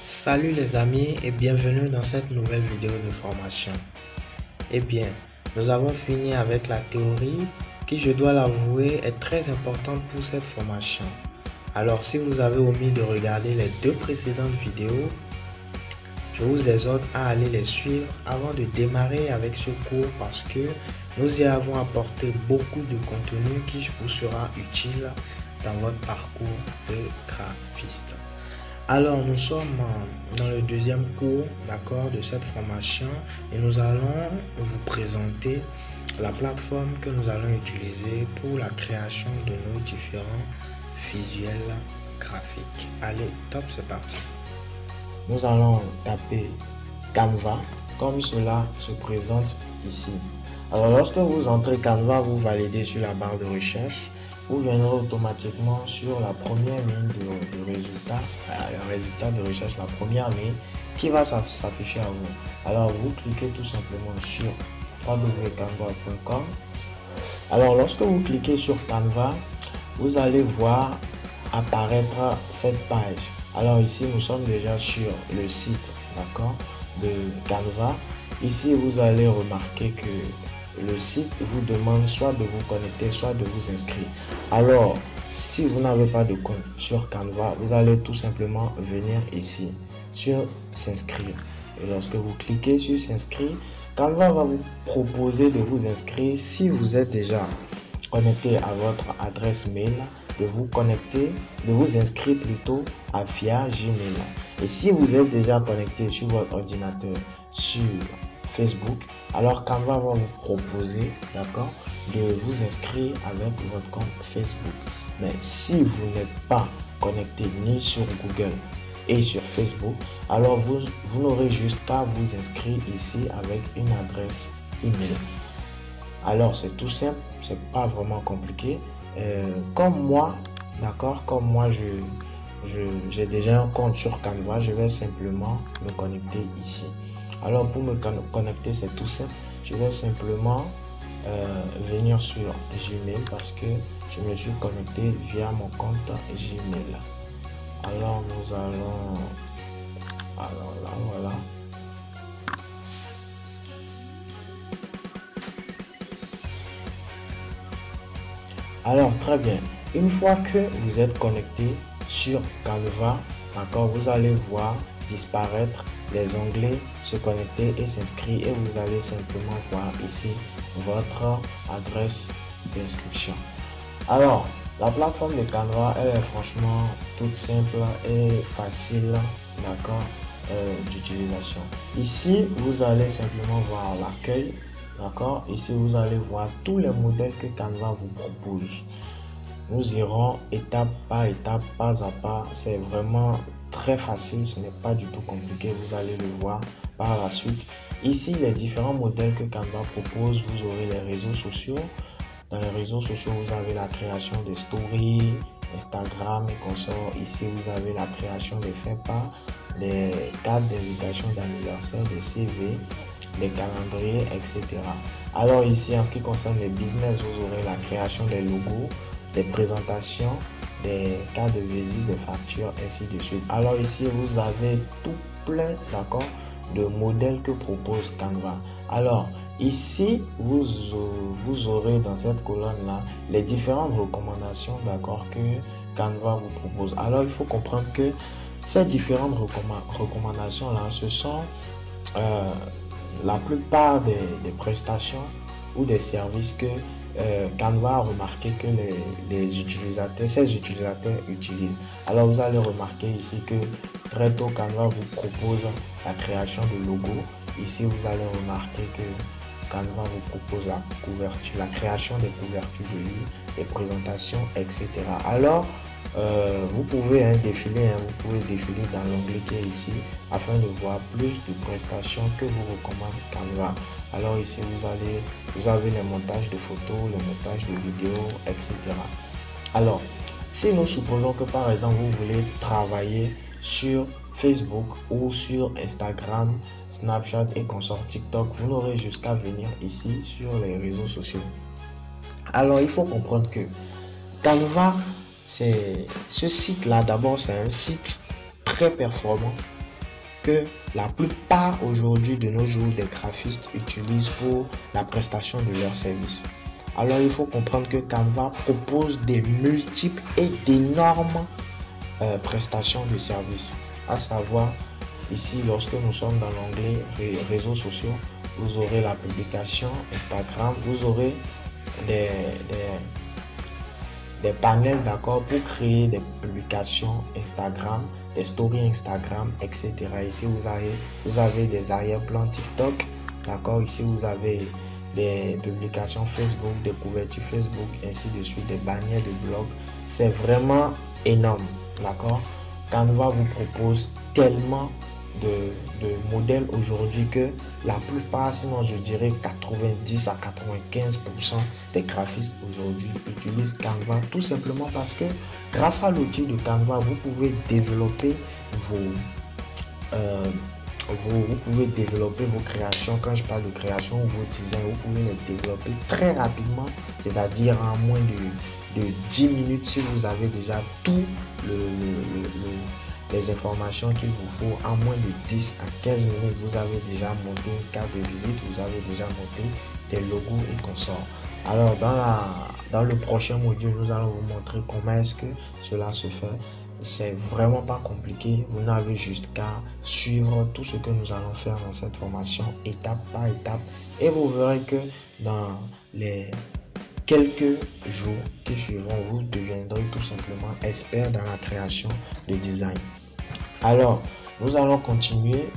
Salut les amis et bienvenue dans cette nouvelle vidéo de formation. Eh bien, nous avons fini avec la théorie qui, je dois l'avouer, est très importante pour cette formation. Alors si vous avez omis de regarder les deux précédentes vidéos, je vous exhorte à aller les suivre avant de démarrer avec ce cours parce que nous y avons apporté beaucoup de contenu qui vous sera utile dans votre parcours de graphiste. Alors nous sommes dans le deuxième cours de cette formation et nous allons vous présenter la plateforme que nous allons utiliser pour la création de nos différents visuels graphiques. Allez, top, c'est parti. Nous allons taper Canva comme cela se présente ici. Alors lorsque vous entrez Canva, vous validez sur la barre de recherche. Vous viendrez automatiquement sur la première ligne de résultat, le résultat de recherche, la première ligne qui va s'afficher à vous. Alors vous cliquez tout simplement sur www.canva.com. Alors lorsque vous cliquez sur Canva, vous allez voir apparaître cette page. Alors ici nous sommes déjà sur le site de Canva. Ici vous allez remarquer que le site vous demande soit de vous connecter, soit de vous inscrire. Alors, si vous n'avez pas de compte sur Canva, vous allez tout simplement venir ici sur s'inscrire. Et lorsque vous cliquez sur s'inscrire, Canva va vous proposer de vous inscrire si vous êtes déjà connecté à votre adresse mail, de vous connecter, de vous inscrire plutôt via Gmail. Et si vous êtes déjà connecté sur votre ordinateur sur Facebook, alors Canva va vous proposer de vous inscrire avec votre compte Facebook. Mais si vous n'êtes pas connecté ni sur Google et sur Facebook, alors vous n'aurez juste qu'à vous inscrire ici avec une adresse email. Alors c'est tout simple, c'est pas vraiment compliqué. Comme moi, j'ai déjà un compte sur Canva, je vais simplement me connecter ici. Alors pour me connecter, c'est tout simple. Je vais simplement venir sur Gmail parce que je me suis connecté via mon compte Gmail. Alors nous allons... Alors là, voilà. Alors très bien. Une fois que vous êtes connecté sur Canva, vous allez voir disparaître les onglets se connecter et s'inscrire et vous allez simplement voir ici votre adresse d'inscription. Alors la plateforme de Canva, elle est franchement toute simple et facile d'utilisation. Ici vous allez simplement voir l'accueil, ici vous allez voir tous les modèles que Canva vous propose. Nous irons étape par étape, pas à pas. C'est vraiment très facile, ce n'est pas du tout compliqué, vous allez le voir par la suite. Ici, les différents modèles que Canva propose, vous aurez les réseaux sociaux. Dans les réseaux sociaux, vous avez la création des stories, Instagram et consorts. Ici, vous avez la création des faits-pas, les cartes d'invitation d'anniversaire, des CV, les calendriers, etc. Alors ici, en ce qui concerne les business, vous aurez la création des logos, des présentations, des cartes de visite, des factures, ainsi de suite. Alors ici, vous avez tout plein de modèles que propose Canva. Alors ici, vous aurez dans cette colonne là les différentes recommandations que Canva vous propose. Alors il faut comprendre que ces différentes recommandations là, ce sont la plupart des prestations ou des services que Canva a remarqué que ces utilisateurs utilisent. Alors vous allez remarquer ici que très tôt Canva vous propose la création de logos. Ici vous allez remarquer que Canva vous propose la création des couvertures de livres, des présentations, etc. Alors vous pouvez défiler dans l'onglet qui est ici afin de voir plus de prestations que vous recommande Canva. Alors ici vous avez les montages de photos, le montage de vidéos, etc. Alors si nous supposons que par exemple vous voulez travailler sur Facebook ou sur Instagram, Snapchat et consorts, TikTok, vous n'aurez jusqu'à venir ici sur les réseaux sociaux. Alors il faut comprendre que Canva, ce site là, d'abord c'est un site très performant que la plupart aujourd'hui de nos jours des graphistes utilisent pour la prestation de leurs services. Alors il faut comprendre que Canva propose des multiples et d'énormes prestations de services. À savoir, ici lorsque nous sommes dans l'onglet réseaux sociaux, vous aurez la publication Instagram, vous aurez des panels, d'accord, pour créer des publications Instagram, des stories Instagram, etc. Ici vous avez des arrière-plans TikTok, d'accord. Ici vous avez des publications Facebook, des couvertures Facebook, ainsi de suite, des bannières de blog. C'est vraiment énorme, d'accord. Canva vous propose tellement de modèles aujourd'hui que la plupart, sinon je dirais 90 à 95% des graphistes aujourd'hui utilisent Canva, tout simplement parce que grâce à l'outil de Canva, vous pouvez développer vos créations. Quand je parle de création, vos designs, vous pouvez les développer très rapidement, c'est-à-dire en moins de 10 minutes si vous avez déjà tout les informations qu'il vous faut. En moins de 10 à 15 minutes, vous avez déjà monté une carte de visite, vous avez déjà monté des logos et consorts. Alors dans le prochain module, nous allons vous montrer comment est-ce que cela se fait. C'est vraiment pas compliqué, vous n'avez juste qu'à suivre tout ce que nous allons faire dans cette formation étape par étape, et vous verrez que dans les quelques jours qui suivront, vous deviendrez tout simplement expert dans la création de design. Alors, nous allons continuer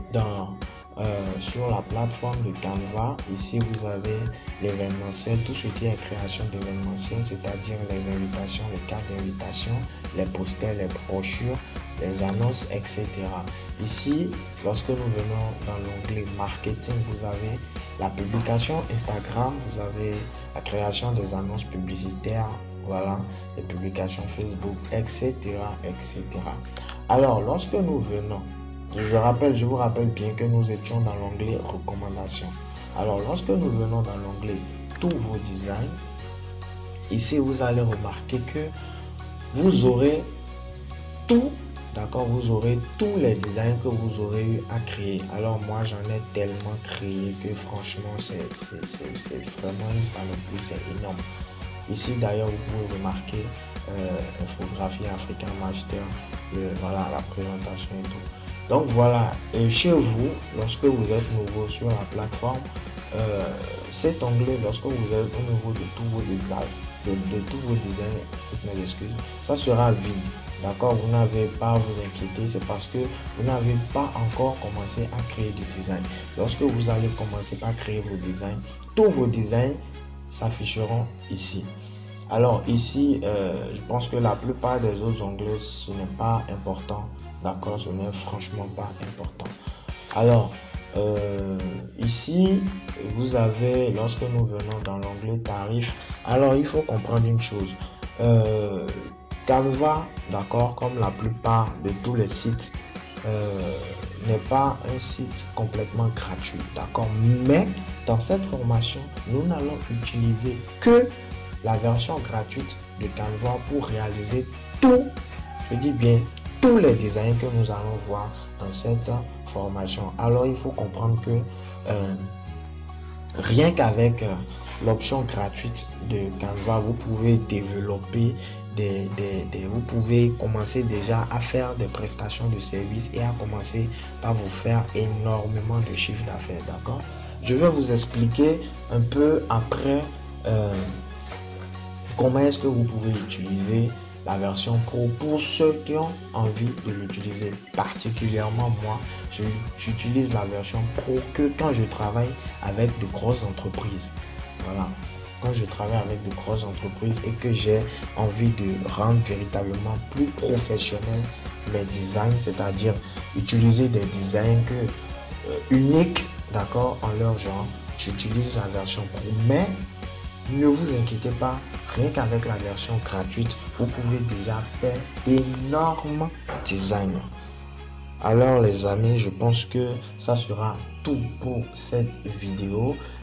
sur la plateforme de Canva. Ici, vous avez l'événementiel, tout ce qui est création d'événementiel, c'est-à-dire les invitations, les cartes d'invitation, les posters, les brochures, les annonces, etc. Ici, lorsque nous venons dans l'onglet marketing, vous avez la publication Instagram, vous avez la création des annonces publicitaires, voilà, les publications Facebook, etc., etc. Alors, lorsque nous venons, je vous rappelle bien que nous étions dans l'onglet recommandations. Alors, lorsque nous venons dans l'onglet tous vos designs, ici, vous allez remarquer que vous aurez tout, d'accord, vous aurez tous les designs que vous aurez eu à créer. Alors, moi, j'en ai tellement créé que franchement, c'est vraiment une panoplie, c'est énorme. Ici, d'ailleurs, vous pouvez remarquer infographie African Master, voilà, la présentation et tout. Donc voilà, et chez vous, lorsque vous êtes nouveau sur la plateforme, cet onglet, lorsque vous êtes au niveau de tous vos designs, toutes mes excuses, ça sera vide. D'accord, vous n'avez pas à vous inquiéter, c'est parce que vous n'avez pas encore commencé à créer du design. Lorsque vous allez commencer à créer vos designs, tous vos designs s'afficheront ici. Alors ici, je pense que la plupart des autres onglets, ce n'est pas important. D'accord, ce n'est franchement pas important. Alors, ici, vous avez, lorsque nous venons dans l'onglet tarifs, alors il faut comprendre une chose. Canva, d'accord, comme la plupart de tous les sites, n'est pas un site complètement gratuit, d'accord. Mais dans cette formation, nous n'allons utiliser que la version gratuite de Canva pour réaliser tout, je dis bien, tous les designs que nous allons voir dans cette formation. Alors, il faut comprendre que rien qu'avec l'option gratuite de Canva, vous pouvez développer vous pouvez commencer déjà à faire des prestations de services et à commencer par vous faire énormément de chiffre d'affaires, d'accord. Je vais vous expliquer un peu après comment est-ce que vous pouvez utiliser la version Pro pour ceux qui ont envie de l'utiliser. Particulièrement moi, j'utilise la version Pro que quand je travaille avec de grosses entreprises. Voilà. Quand je travaille avec de grosses entreprises et que j'ai envie de rendre véritablement plus professionnel mes designs, c'est-à-dire utiliser des designs uniques, d'accord, en leur genre, j'utilise la version Pro. Mais ne vous inquiétez pas, rien qu'avec la version gratuite, vous pouvez déjà faire d'énormes designs. Alors les amis, je pense que ça sera tout pour cette vidéo.